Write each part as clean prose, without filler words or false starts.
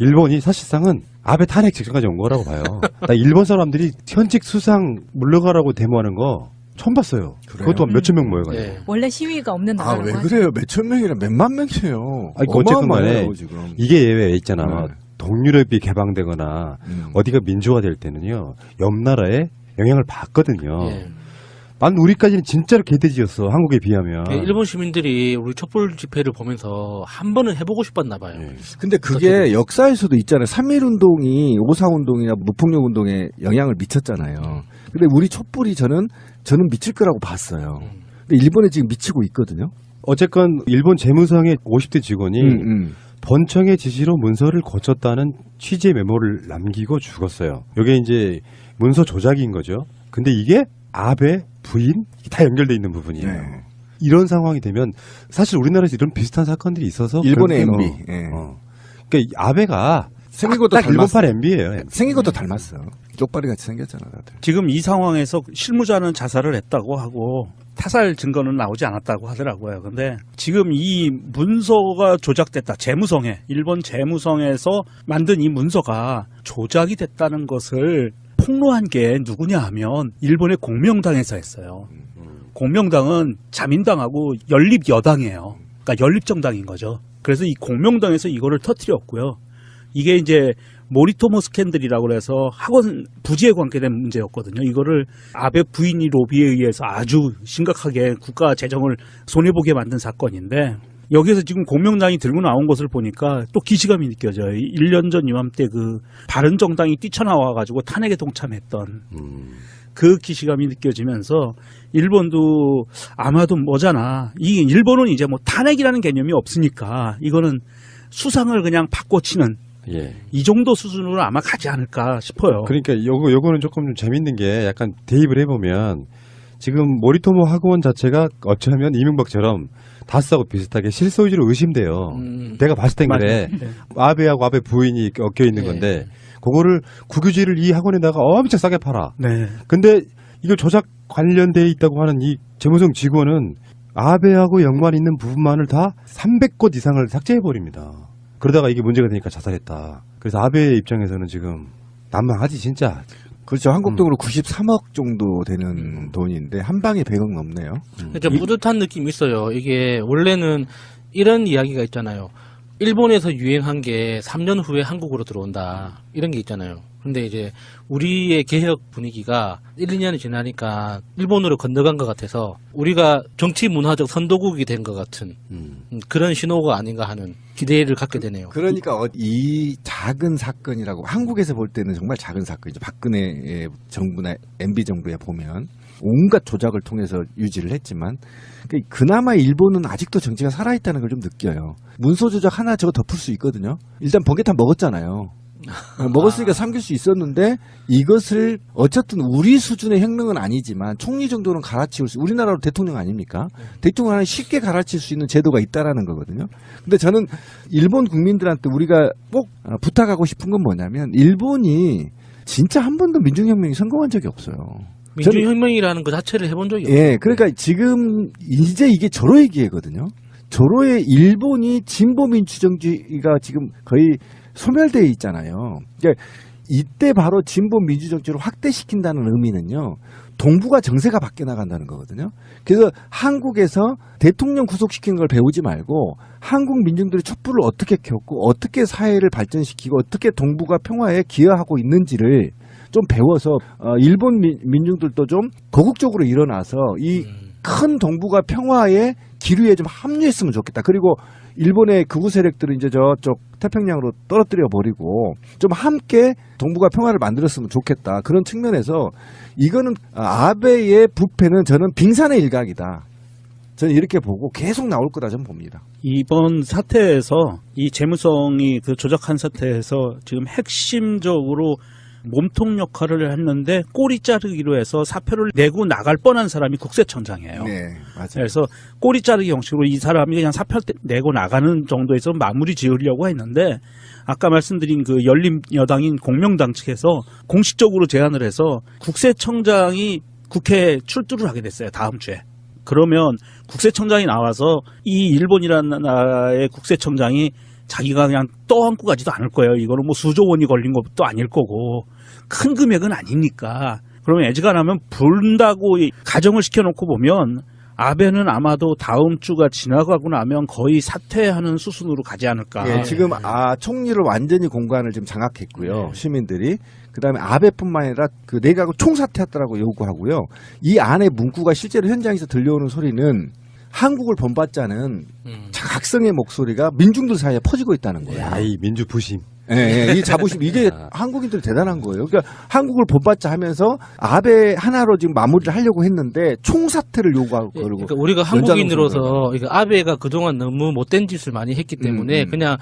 일본이 사실상은 아베 탄핵 직전까지 온 거라고 봐요. 나 일본 사람들이 현직 수상 물러가라고 데모하는 거 처음 봤어요. 그래요? 그것도 몇천 명 모여가지고. 네. 원래 시위가 없는 아, 나라라고 왜 하죠. 그래요? 몇천 명이나 몇만 명이에요. 아니, 어쨌든 간에 어마어마해요, 지금. 이게 예외 있잖아. 네. 동유럽이 개방되거나 어디가 민주화될 때는요. 옆 나라에 영향을 받거든요. 예. 난 우리까지는 진짜로 개돼지였어. 한국에 비하면. 일본 시민들이 우리 촛불 집회를 보면서 한 번은 해보고 싶었나 봐요. 예. 근데 그게 역사에서도 있잖아요. 3.1 운동이 5.4 운동이나 무폭력 운동에 영향을 미쳤잖아요. 근데 우리 촛불이 저는 미칠 거라고 봤어요. 근데 일본에 지금 미치고 있거든요. 어쨌건 일본 재무상의 50대 직원이 번청의 지시로 문서를 고쳤다는 취재 메모를 남기고 죽었어요. 이게 이제 문서 조작인 거죠. 근데 이게 아베 부인 다 연결돼 있는 부분이에요. 네. 이런 상황이 되면 사실 우리나라에서 이런 비슷한 사건들이 있어서 일본의 그런- MB. 예. 그러니까 아베가 생긴 것도 딱 일본판 닮았어. MB예요. 생긴 것도 닮았어. 쪽발이 같이 생겼잖아, 다들. 지금 이 상황에서 실무자는 자살을 했다고 하고 타살 증거는 나오지 않았다고 하더라고요. 근데 지금 이 문서가 조작됐다. 재무성에 일본 재무성에서 만든 이 문서가 조작이 됐다는 것을 폭로한 게 누구냐 하면 일본의 공명당에서 했어요. 공명당은 자민당하고 연립 여당이에요. 그러니까 연립 정당인 거죠. 그래서 이 공명당에서 이거를 터뜨렸고요. 이게 이제 모리토모 스캔들이라고 해서 학원 부지에 관계된 문제였거든요. 이거를 아베 부인이 로비에 의해서 아주 심각하게 국가 재정을 손해보게 만든 사건인데 여기에서 지금 공명당이 들고 나온 것을 보니까 또 기시감이 느껴져요. 1년 전 이맘때 그 바른정당이 뛰쳐나와가지고 탄핵에 동참했던 그 기시감이 느껴지면서 일본도 아마도 뭐잖아. 이 일본은 이제 뭐 탄핵이라는 개념이 없으니까 이거는 수상을 그냥 바꿔치는 예. 이 정도 수준으로 아마 가지 않을까 싶어요. 그러니까 요거는 조금 좀 재밌는 게 약간 대입을 해보면 지금 모리토모 학원 자체가 어쩌면 이명박처럼 다스하고 비슷하게 실소 위주로 의심돼요. 내가 봤을 땐 그래. 맞아요. 네. 아베하고 아베 부인이 엮여 있는 예. 건데 그거를 국유지를 이 학원에다가 엄청 싸게 팔아. 네. 근데 이걸 조작 관련돼 있다고 하는 이 재무성 직원은 아베하고 연관 있는 부분만을 다 300곳 이상을 삭제해버립니다. 그러다가 이게 문제가 되니까 자살했다. 그래서 아베 입장에서는 지금 난망하지 진짜. 그렇죠. 한국 돈으로 93억 정도 되는 돈인데 한 방에 100억 넘네요. 좀 뿌듯한 느낌이 있어요. 이게 원래는 이런 이야기가 있잖아요. 일본에서 유행한 게 3년 후에 한국으로 들어온다. 이런 게 있잖아요. 근데 이제 우리의 개혁 분위기가 1, 2년이 지나니까 일본으로 건너간 것 같아서 우리가 정치 문화적 선도국이 된 것 같은 그런 신호가 아닌가 하는 기대를 갖게 되네요. 그러니까 이 작은 사건이라고 한국에서 볼 때는 정말 작은 사건이죠. 박근혜 정부나 MB 정부에 보면 온갖 조작을 통해서 유지를 했지만 그나마 일본은 아직도 정치가 살아있다는 걸 좀 느껴요. 문서 조작 하나 저거 덮을 수 있거든요. 일단 번개탄 먹었잖아요. 먹었으니까 삼길 수 있었는데 이것을 어쨌든 우리 수준의 혁명은 아니지만 총리 정도는 갈아치울 수 우리나라로 대통령 아닙니까? 대통령 하나 쉽게 갈아치울 수 있는 제도가 있다라는 거거든요. 근데 저는 일본 국민들한테 우리가 꼭 부탁하고 싶은 건 뭐냐면 일본이 진짜 한 번도 민중혁명이 성공한 적이 없어요. 민주혁명이라는 그 자체를 해본 적이 없어요. 예, 그러니까 지금 이제 이게 조로의 기회거든요. 조로의 일본이 진보 민주정치가 지금 거의 소멸되어 있잖아요. 그러니까 이때 바로 진보 민주정치를 확대시킨다는 의미는요. 동북아 정세가 바뀌어 나간다는 거거든요. 그래서 한국에서 대통령 구속시키는 걸 배우지 말고 한국 민중들이 촛불을 어떻게 켰고 어떻게 사회를 발전시키고 어떻게 동북아 평화에 기여하고 있는지를 좀 배워서 일본 민중들도 좀 거국적으로 일어나서 이 큰 동북아 평화의 기류에 좀 합류했으면 좋겠다. 그리고 일본의 극우 세력들은 이제 저쪽 태평양으로 떨어뜨려 버리고 좀 함께 동북아 평화를 만들었으면 좋겠다. 그런 측면에서 이거는 아베의 부패는 저는 빙산의 일각이다. 저는 이렇게 보고 계속 나올 거다 저는 봅니다. 이번 사태에서 이 재무성이 그 조작한 사태에서 지금 핵심적으로 몸통 역할을 했는데 꼬리 자르기로 해서 사표를 내고 나갈 뻔한 사람이 국세청장이에요. 네, 맞아요. 그래서 꼬리 자르기 형식으로 이 사람이 그냥 사표 내고 나가는 정도에서 마무리 지으려고 했는데 아까 말씀드린 그 열린 여당인 공명당 측에서 공식적으로 제안을 해서 국세청장이 국회에 출두를 하게 됐어요. 다음 주에. 그러면 국세청장이 나와서 이 일본이라는 나라의 국세청장이 자기가 그냥 떠안고 가지도 않을 거예요. 이거는 뭐 수조 원이 걸린 것도 아닐 거고 큰 금액은 아니니까. 그러면 애지간하면 분다고 가정을 시켜놓고 보면 아베는 아마도 다음 주가 지나가고 나면 거의 사퇴하는 수순으로 가지 않을까. 예, 지금 총리를 완전히 공간을 지금 장악했고요. 시민들이. 그다음에 아베뿐만 아니라 그 내각을 총사퇴하더라고 요구하고요. 이 안에 문구가 실제로 현장에서 들려오는 소리는 한국을 본받자는 각성의 목소리가 민중들 사이에 퍼지고 있다는 거예요. 야, 이 민주 부심. 예, 이 자부심 이게 한국인들 대단한 거예요. 그러니까 한국을 본받자 하면서 아베 하나로 지금 마무리를 하려고 했는데 총사퇴를 요구하고 그러고. 그러니까 우리가 한국인으로서 아베가 그동안 너무 못된 짓을 많이 했기 때문에 그냥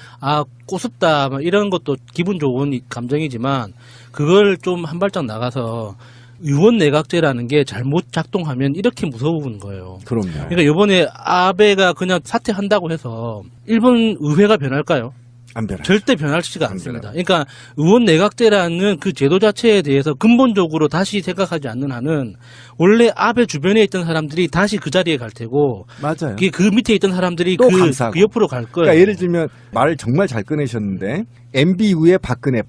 꼬습다 막 이런 것도 기분 좋은 감정이지만 그걸 좀 한 발짝 나가서 의원 내각제라는 게 잘못 작동하면 이렇게 무서운 거예요. 그럼요. 그러니까 이번에 아베가 그냥 사퇴한다고 해서 일본 의회가 변할까요? 안 변하죠. 절대 변하지가 않습니다. 그러니까 의원 내각제라는 그 제도 자체에 대해서 근본적으로 다시 생각하지 않는 한은 원래 아베 주변에 있던 사람들이 다시 그 자리에 갈 테고 맞아요. 그 밑에 있던 사람들이 또 감싸고. 그 옆으로 갈 거예요. 그러니까 예를 들면 말을 정말 잘 꺼내셨는데 MB 이후에 박근혜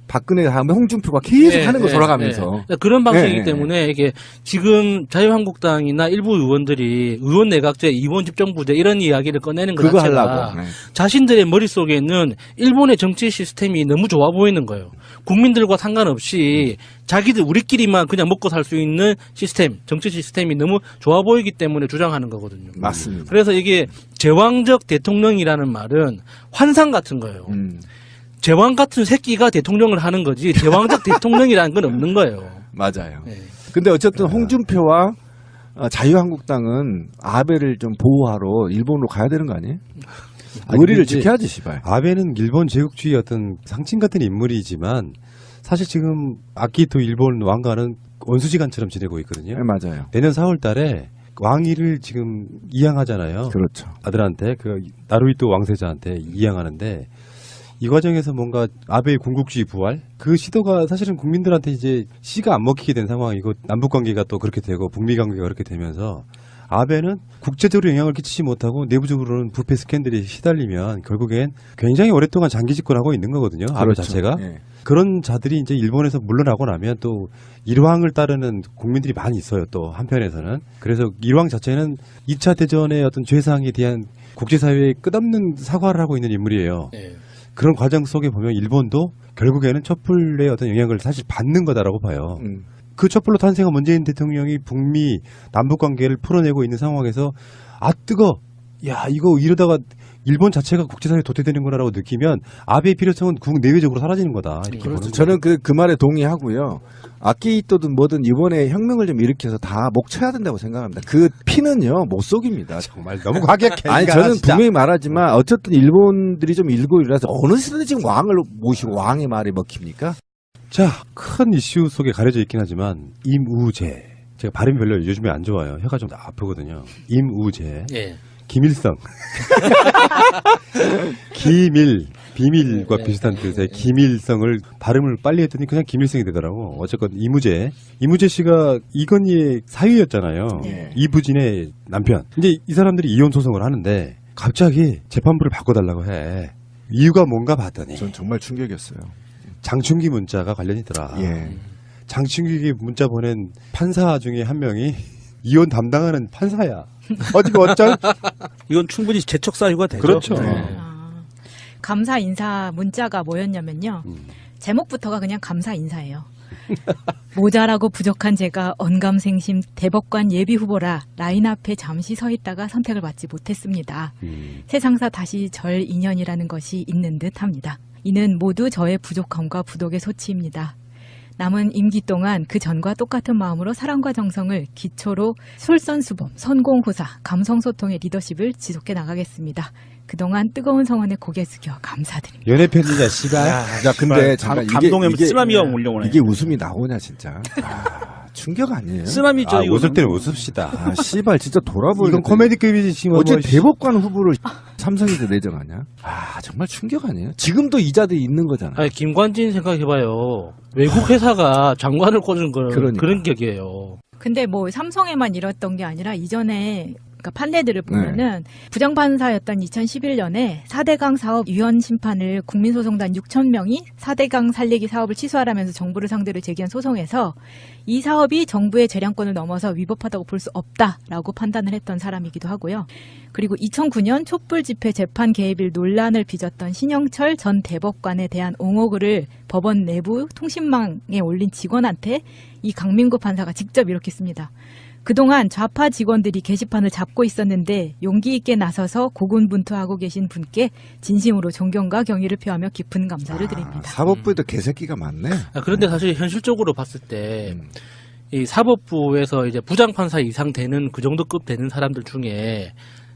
다음에 홍준표가 계속 하는 거 돌아가면서 그러니까 그런 방식이기 네, 때문에 이게 지금 자유한국당이나 일부 의원들이 의원 내각제, 의원 집정부제 이런 이야기를 꺼내는 것 그거 자체가 하려고. 네. 자신들의 머릿속에는 일본의 정치 시스템이 너무 좋아 보이는 거예요. 국민들과 상관없이 자기들 우리끼리만 그냥 먹고 살 수 있는 시스템, 정치 시스템이 너무 좋아 보이기 때문에 주장하는 거거든요. 맞습니다. 그래서 이게 제왕적 대통령이라는 말은 환상 같은 거예요. 제왕 같은 새끼가 대통령을 하는 거지 제왕적 대통령이라는 건 없는 거예요. 맞아요. 네. 근데 어쨌든 홍준표와 자유한국당은 아베를 좀 보호하러 일본으로 가야 되는 거 아니에요? 의리를 이제 지켜야지, 시발. 아베는 일본 제국주의 어떤 상징 같은 인물이지만 사실 지금 아키히토 일본 왕가는 원수지간처럼 지내고 있거든요. 네, 맞아요. 내년 4월 달에 왕위를 지금 이양하잖아요. 그렇죠. 아들한테, 그 나루히토 왕세자한테 이양하는데 이 과정에서 뭔가 아베의 군국주의 부활? 그 시도가 사실은 국민들한테 이제 씨가 안 먹히게 된 상황이고 남북 관계가 또 그렇게 되고 북미 관계가 그렇게 되면서 아베는 국제적으로 영향을 끼치지 못하고 내부적으로는 부패 스캔들이 시달리면 결국엔 굉장히 오랫동안 장기 집권하고 있는 거거든요. 아베 그렇죠. 자체가. 예. 그런 자들이 이제 일본에서 물러나고 나면 또 일왕을 따르는 국민들이 많이 있어요. 또 한편에서는. 그래서 일왕 자체는 2차 대전의 어떤 죄상에 대한 국제사회에 끝없는 사과를 하고 있는 인물이에요. 네. 그런 과정 속에 보면 일본도 결국에는 촛불의 어떤 영향을 사실 받는 거다라고 봐요. 그 촛불로 탄생한 문재인 대통령이 북미 남북 관계를 풀어내고 있는 상황에서 뜨거. 야, 이거 이러다가 일본 자체가 국제사회에 도태되는 거라고 느끼면 아베의 필요성은 국내 내외적으로 사라지는 거다. 이렇게 보는 거예요. 저는 그 말에 동의하고요. 아키히토든 뭐든 이번에 혁명을 좀 일으켜서 다 목 쳐야 된다고 생각합니다. 그 피는요 못 속입니다. 정말 너무 과격해. 아니 인간아, 저는 진짜. 분명히 말하지만 어쨌든 일본들이 좀 일고 일어나서 어느 시대에 지금 왕을 모시고 왕의 말이 먹힙니까? 자, 큰 이슈 속에 가려져 있긴 하지만 임우재. 제가 발음이 별로 요즘에 안 좋아요. 혀가 좀 아프거든요. 임우재. 예. 김일성. 비밀과 비슷한 뜻의 김일성을 발음을 빨리 했더니 그냥 김일성이 되더라고. 어쨌건 이무재 씨가 이건희의 사위였잖아요. 네. 이부진의 남편. 이제 이 사람들이 이혼 소송을 하는데 갑자기 재판부를 바꿔달라고 해. 이유가 뭔가 봤더니 전 정말 충격이었어요. 장충기 문자가 관련이더라. 예. 장충기 문자 보낸 판사 중에 한 명이 이혼 담당하는 판사야. 어디가 어쩔? 이건 충분히 재척 사유가 되죠. 그렇죠. 네. 감사 인사 문자가 뭐였냐면요. 제목부터가 그냥 감사 인사예요. 모자라고 부족한 제가 언감생심 대법관 예비 후보라 라인 앞에 잠시 서 있다가 선택을 받지 못했습니다. 세상사 다시 절 인연이라는 것이 있는 듯 합니다. 이는 모두 저의 부족함과 부독의 소치입니다. 남은 임기 동안 그 전과 똑같은 마음으로 사랑과 정성을 기초로 솔선수범, 선공후사, 감성소통의 리더십을 지속해 나가겠습니다. 그동안 뜨거운 성원에 고개 숙여 감사드립니다. 연애편이냐 씨발. 야, 근데 잠깐 감동의 쓰나미가 몰려오네. 이게 웃음이 나오냐 진짜. 충격 아니에요? 쓰나미죠. 아, 이거는. 웃을 때는 웃읍시다. 씨발 진짜 돌아버리네. 이건 코미디급이지 지금. 어째 뭐, 대법관 후보를 삼성에서 내정하냐? 정말 충격 아니에요? 지금도 이자들이 있는 거잖아요. 아니, 김관진 생각해봐요. 외국 회사가 장관을 꽂은 건 그러니까. 그런 격이에요. 근데 뭐 삼성에만 이랬던 게 아니라 이전에 그러니까 판례들을 보면은 부장판사였던 2011년에 4대강 사업 위헌 심판을 국민소송단 6,000명이 4대강 살리기 사업을 취소하라면서 정부를 상대로 제기한 소송에서 이 사업이 정부의 재량권을 넘어서 위법하다고 볼 수 없다라고 판단을 했던 사람이기도 하고요. 그리고 2009년 촛불 집회 재판 개입일 논란을 빚었던 신영철 전 대법관에 대한 옹호글을 법원 내부 통신망에 올린 직원한테 이 강민구 판사가 직접 이렇게 씁니다. 그동안 좌파 직원들이 게시판을 잡고 있었는데 용기 있게 나서서 고군분투하고 계신 분께 진심으로 존경과 경의를 표하며 깊은 감사를 드립니다. 사법부에도 개새끼가 많네. 그런데 사실 현실적으로 봤을 때 이 사법부에서 이제 부장판사 이상 되는 그 정도 급 되는 사람들 중에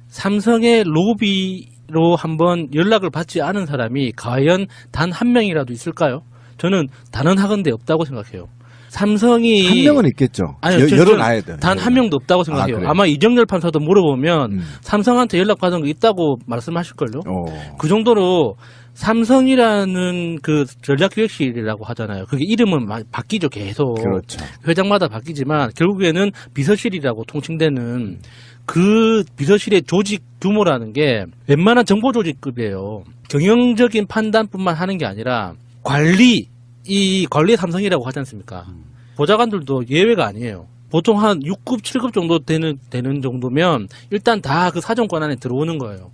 삼성의 로비로 한번 연락을 받지 않은 사람이 과연 단 한 명이라도 있을까요? 저는 단언하건대 없다고 생각해요. 삼성이 한 명은 있겠죠. 아니요, 열어놔야 돼. 단 한 명도 없다고 생각해요. 그래요? 아마 이정열 판사도 물어보면 삼성한테 연락 받은 거 있다고 말씀하실걸요. 그 정도로 삼성이라는 그 전략기획실이라고 하잖아요. 그게 이름은 바뀌죠, 계속. 그렇죠. 회장마다 바뀌지만 결국에는 비서실이라고 통칭되는 그 비서실의 조직 규모라는 게 웬만한 정보 조직급이에요. 경영적인 판단뿐만 하는 게 아니라 이 관리 삼성이라고 하지 않습니까? 보좌관들도 예외가 아니에요. 보통 한 6급, 7급 정도 되는 정도면 일단 다 그 사정 권한에 들어오는 거예요.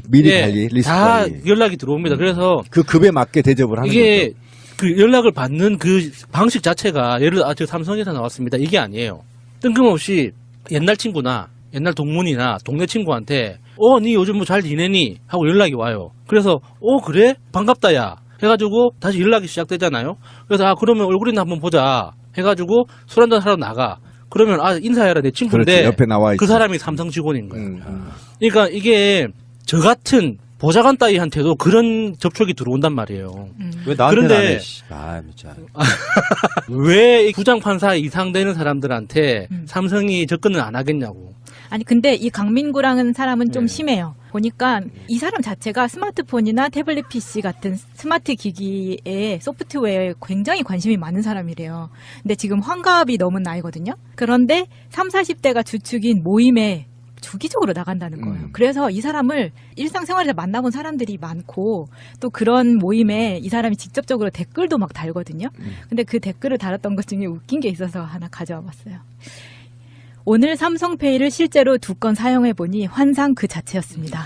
미리 예, 관리, 리스트 다 관리. 연락이 들어옵니다. 그래서 그 급에 맞게 대접을 하는 이게 거죠. 그 연락을 받는 그 방식 자체가 예를 들어 저 삼성에서 나왔습니다. 이게 아니에요. 뜬금없이 옛날 친구나 옛날 동문이나 동네 친구한테 니 요즘 뭐 잘 지내니? 하고 연락이 와요. 그래서 그래? 반갑다 야. 해가지고 다시 연락이 시작되잖아요. 그래서 그러면 얼굴이나 한번 보자. 해가지고 술 한잔 하러 나가. 그러면 인사해라 내 친구인데 그렇지, 옆에 나와 그 있지. 사람이 삼성 직원인 거예요. 그러니까 이게 저 같은 보좌관 따위한테도 그런 접촉이 들어온단 말이에요. 왜 나한테는 그런데- 안 해? 씨. 진짜. 왜 부장판사 이상 되는 사람들한테 삼성이 접근을 안 하겠냐고. 아니 근데 이 강민구라는 사람은 좀 네. 심해요. 보니까 이 사람 자체가 스마트폰이나 태블릿 PC 같은 스마트 기기에 소프트웨어에 굉장히 관심이 많은 사람이래요. 근데 지금 환갑이 넘은 나이거든요. 그런데 30, 40대가 주축인 모임에 주기적으로 나간다는 거예요. 그래서 이 사람을 일상생활에서 만나본 사람들이 많고 또 그런 모임에 이 사람이 직접적으로 댓글도 막 달거든요. 근데 그 댓글을 달았던 것 중에 웃긴 게 있어서 하나 가져와 봤어요. 오늘 삼성페이를 실제로 2건 사용해보니 환상 그 자체였습니다.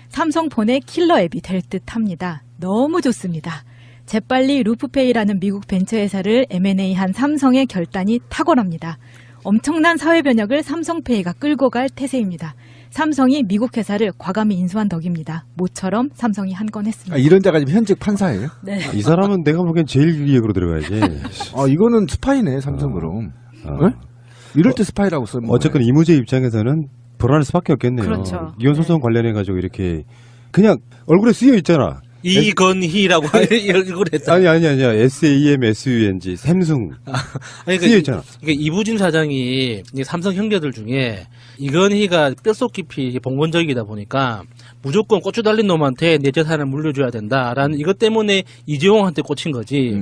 삼성폰의 킬러 앱이 될 듯합니다. 너무 좋습니다. 재빨리 루프페이라는 미국 벤처회사를 M&A한 삼성의 결단이 탁월합니다. 엄청난 사회 변혁을 삼성페이가 끌고 갈 태세입니다. 삼성이 미국 회사를 과감히 인수한 덕입니다. 모처럼 삼성이 한 건 했습니다. 이런 자가 지금 현직 판사예요? 네. 이 사람은 내가 보기엔 제일 위력으로 들어가야지. 이거는 스파이네, 삼성 그럼. 네? 이럴 때 스파이라고 쓰면 어쨌건 이무재 입장에서는 불안할 수밖에 없겠네요. 그렇죠. 이혼 소송 관련해가지고 이렇게 그냥 얼굴에 쓰여 있잖아. 이건희라고 얼굴 했다. 아니야. SAMSUNG 샘숭 쓰여 있잖아. 그러니까 이부진 사장이 이 삼성 형제들 중에 이건희가 뼛속 깊이 봉건적이다 보니까 무조건 고추 달린 놈한테 내 재산을 물려줘야 된다라는 이것 때문에 이재용한테 꽂힌 거지.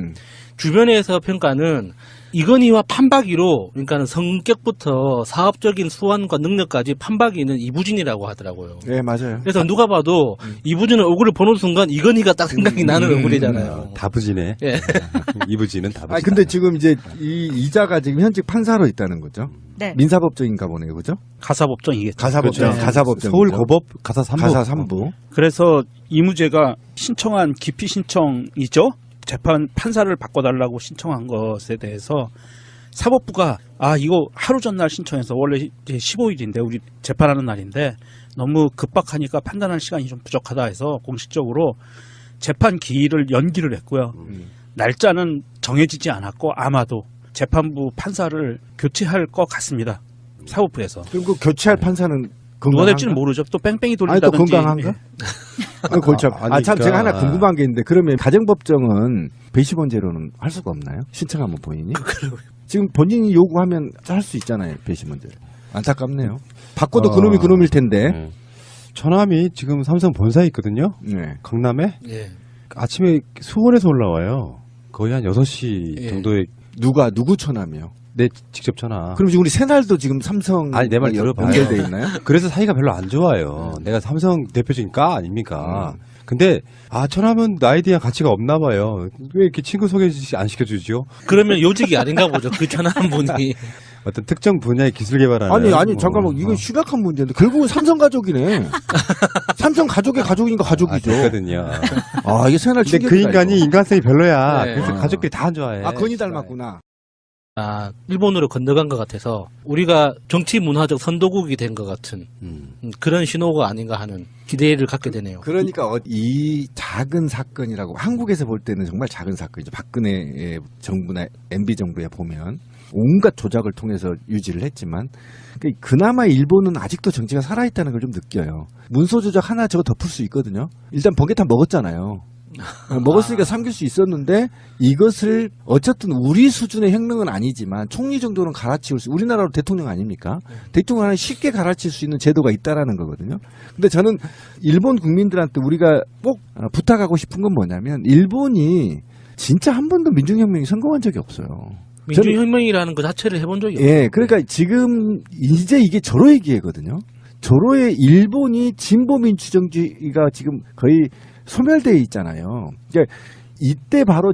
주변에서 평가는 이건희와 판박이로 그러니까는 성격부터 사업적인 수완과 능력까지 판박이는 이부진이라고 하더라고요. 네, 맞아요. 그래서 누가 봐도 이부진의 얼굴을 보는 순간 이건희가 딱 생각이 나는 얼굴이잖아요. 다부지네. 예. 이부지는 다부지. 아니, 근데 지금 이제 이 이자가 지금 현직 판사로 있다는 거죠? 네. 민사법정인가 보네요, 그죠? 가사법정이겠죠. 가사법정, 그렇죠. 가사법정. 서울 고법 가사 3부. 가사 3부. 그래서 이무재가 신청한 기피 신청이죠. 재판 판사를 바꿔달라고 신청한 것에 대해서 사법부가 이거 하루 전날 신청해서 원래 이제 15일인데 우리 재판하는 날인데 너무 급박하니까 판단할 시간이 좀 부족하다 해서 공식적으로 재판 기일을 연기를 했고요. 날짜는 정해지지 않았고 아마도 재판부 판사를 교체할 것 같습니다. 사법부에서. 그럼 그 교체할 판사는 누가 건강한가? 될지는 모르죠. 또 뺑뺑이 아니, 또 돌린다든지. 건강한가? 골치 아파. 참, 제가 하나 궁금한 게 있는데, 그러면 가정법정은 배심원제로는 할 수가 없나요? 신청하면 본인이? 지금 본인이 요구하면 할 수 있잖아요, 배심원제를. 안타깝네요. 바꿔도 그놈이 그놈일 텐데. 네. 처남이 지금 삼성 본사에 있거든요. 네. 강남에. 예. 아침에 수원에서 올라와요. 거의 한 6시 예. 정도에 누구 처남이요? 내 직접 전화. 그럼 지금 우리 새날도 지금 삼성 아니, 내 말 들어봐요. 연결돼 있나요? 그래서 사이가 별로 안 좋아요. 내가 삼성 대표적인 까 아닙니까? 근데 전화하면 나에 대한 가치가 없나 봐요. 왜 이렇게 친구 소개 안 시켜주죠? 그러면 요직이 아닌가 보죠. 그 전화한 분이. 어떤 특정 분야의 기술 개발하는. 아니 잠깐만 이건 심각한 문제인데 결국은 삼성 가족이네. 삼성 가족의 가족이니까 가족이죠. 그렇거든요. 이게 새날 근데 충격이다. 그 인간이 인간성이 별로야. 네. 그래서 가족들이 다 안 좋아해. 건이 닮았구나. 일본으로 건너간 것 같아서 우리가 정치 문화적 선도국이 된 것 같은 그런 신호가 아닌가 하는 기대를 갖게 되네요. 그러니까 이 작은 사건이라고 한국에서 볼 때는 정말 작은 사건이죠. 박근혜 정부나 MB 정부에 보면 온갖 조작을 통해서 유지를 했지만 그나마 일본은 아직도 정치가 살아있다는 걸 좀 느껴요. 문서 조작 하나 저거 덮을 수 있거든요. 일단 번개탄 먹었잖아요. 먹었으니까 삼길 수 있었는데 이것을 어쨌든 우리 수준의 혁명은 아니지만 총리 정도는 갈아치울 수, 우리나라로 대통령 아닙니까? 대통령을 쉽게 갈아치울 수 있는 제도가 있다라는 거거든요. 근데 저는 일본 국민들한테 우리가 꼭 부탁하고 싶은 건 뭐냐면 일본이 진짜 한 번도 민중혁명이 성공한 적이 없어요. 민주혁명이라는 그 자체를 해본 적이 없어요. 예, 그러니까 지금 이제 이게 조로의 기회거든요. 조로의 일본이 진보 민주정주의가 지금 거의 소멸되어 있잖아요. 그러니까 이때 바로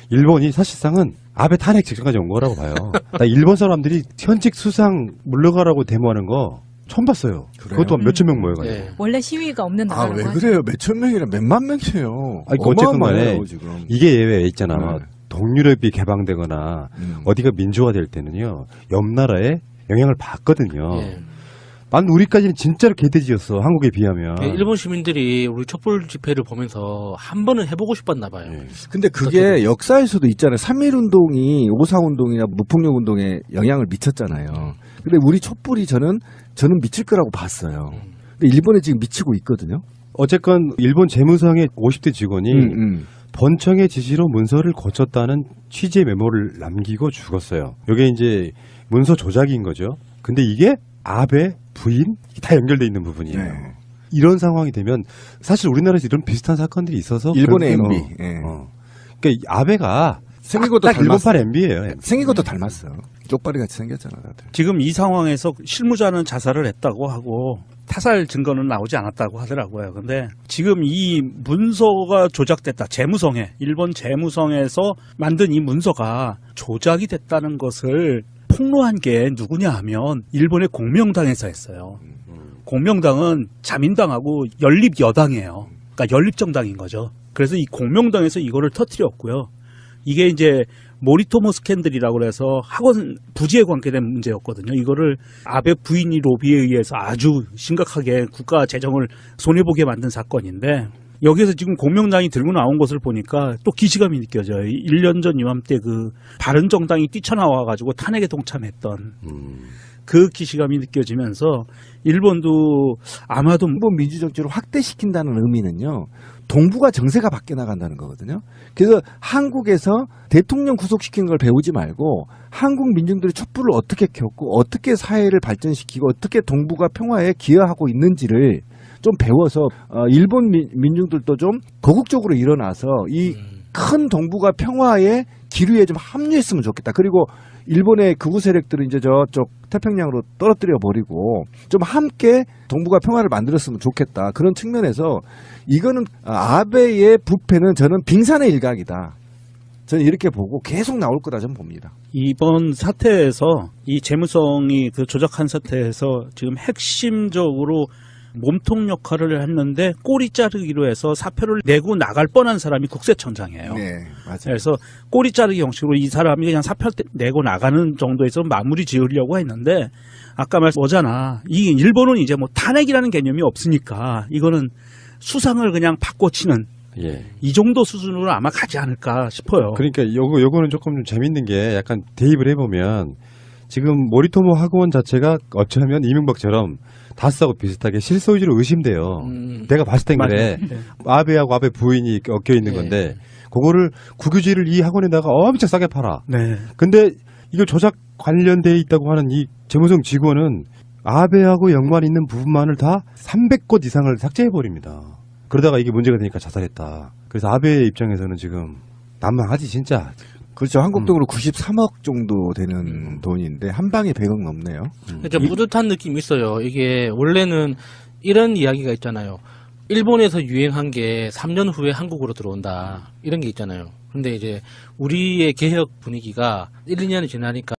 일본이 사실상은 아베 탄핵 직전까지 온 거라고 봐요. 나 일본 사람들이 현직 수상 물러가라고 데모하는 거 처음 봤어요. 그래요? 그것도 몇천 명 모여가지고. 네. 원래 시위가 없는 나라라고 왜 하죠. 그래요? 몇천 명이라 몇만 명이에요. 아니, 어쨌건 간에 어마어마해요, 지금. 이게 예외 있잖아. 네. 동유럽이 개방되거나 어디가 민주화될 때는요. 옆 나라에 영향을 받거든요. 예. 난 우리까지는 진짜로 개돼지였어. 한국에 비하면. 일본 시민들이 우리 촛불 집회를 보면서 한 번은 해보고 싶었나 봐요. 예. 근데 그게 역사에서도 있잖아요. 3.1운동이 5.4운동이나 무폭력운동에 영향을 미쳤잖아요. 근데 우리 촛불이 저는 미칠 거라고 봤어요. 근데 일본에 지금 미치고 있거든요. 어쨌건 일본 재무성의 50대 직원이 본청의 지시로 문서를 고쳤다는 취재 메모를 남기고 죽었어요. 이게 이제 문서 조작인 거죠. 근데 이게 아베 부인 다 연결돼 있는 부분이에요. 네. 이런 상황이 되면 사실 우리나라에서 이런 비슷한 사건들이 있어서 일본의 결국은 MB. 예. 그러니까 이 아베가 생긴 것도 딱 일본판 닮았어. MB예요. 생긴 것도 닮았어. 쪽발이 같이 생겼잖아, 다들. 지금 이 상황에서 실무자는 자살을 했다고 하고 타살 증거는 나오지 않았다고 하더라고요. 근데 지금 이 문서가 조작됐다. 일본 재무성에서 만든 이 문서가 조작이 됐다는 것을 폭로한 게 누구냐 하면 일본의 공명당에서 했어요. 공명당은 자민당하고 연립 여당이에요. 그러니까 연립정당인 거죠. 그래서 이 공명당에서 이거를 터뜨렸고요. 이게 이제 모리토모 스캔들이라고 해서 학원 부지에 관계된 문제였거든요. 이거를 아베 부인이 로비에 의해서 아주 심각하게 국가 재정을 손해보게 만든 사건인데 여기에서 지금 공명당이 들고 나온 것을 보니까 또 기시감이 느껴져요. 1년 전 이맘때 그 바른정당이 뛰쳐나와가지고 탄핵에 동참했던 그 기시감이 느껴지면서 일본도 아마도 일본 민주정치를 확대시킨다는 의미는요. 동북아 정세가 바뀌어 나간다는 거거든요. 그래서 한국에서 대통령 구속시키는 걸 배우지 말고 한국 민중들이 촛불을 어떻게 켰고 어떻게 사회를 발전시키고 어떻게 동북아 평화에 기여하고 있는지를 좀 배워서 일본 민중들도 좀 거국적으로 일어나서 이 큰 동북아 평화의 기류에 좀 합류했으면 좋겠다. 그리고 일본의 극우 세력들은 이제 저쪽 태평양으로 떨어뜨려 버리고 좀 함께 동북아 평화를 만들었으면 좋겠다. 그런 측면에서 이거는 아베의 부패는 저는 빙산의 일각이다. 저는 이렇게 보고 계속 나올 거다 저는 봅니다. 이번 사태에서 이 재무성이 그 조작한 사태에서 지금 핵심적으로 몸통 역할을 했는데 꼬리 자르기로 해서 사표를 내고 나갈 뻔한 사람이 국세청장이에요. 네, 맞아요. 그래서 꼬리 자르기 형식으로 이 사람이 그냥 사표 내고 나가는 정도에서 마무리 지으려고 했는데 아까 뭐잖아. 이 일본은 이제 뭐 탄핵이라는 개념이 없으니까 이거는 수상을 그냥 바꿔치는 예. 이 정도 수준으로 아마 가지 않을까 싶어요. 그러니까 요거는 조금 좀 재밌는 게 약간 대입을 해보면 지금 모리토모 학원 자체가 어쩌면 이명박처럼 다스하고 비슷하게 실소유주로 의심돼요. 내가 봤을 땐 그래. 네. 아베하고 아베 부인이 엮여 있는 건데 그거를 국유지를 이 학원에다가 엄청 싸게 팔아. 네. 근데 이거 조작 관련돼 있다고 하는 이 재무성 직원은 아베하고 연관 있는 부분만을 다 300곳 이상을 삭제해버립니다. 그러다가 이게 문제가 되니까 자살했다. 그래서 아베의 입장에서는 지금 난망하지 진짜. 그렇죠. 한국 돈으로 93억 정도 되는 돈인데 한 방에 100억 넘네요. 좀 뿌듯한 느낌이 있어요. 이게 원래는 이런 이야기가 있잖아요. 일본에서 유행한 게 3년 후에 한국으로 들어온다. 이런 게 있잖아요. 근데 이제 우리의 개혁 분위기가 1, 2년이 지나니까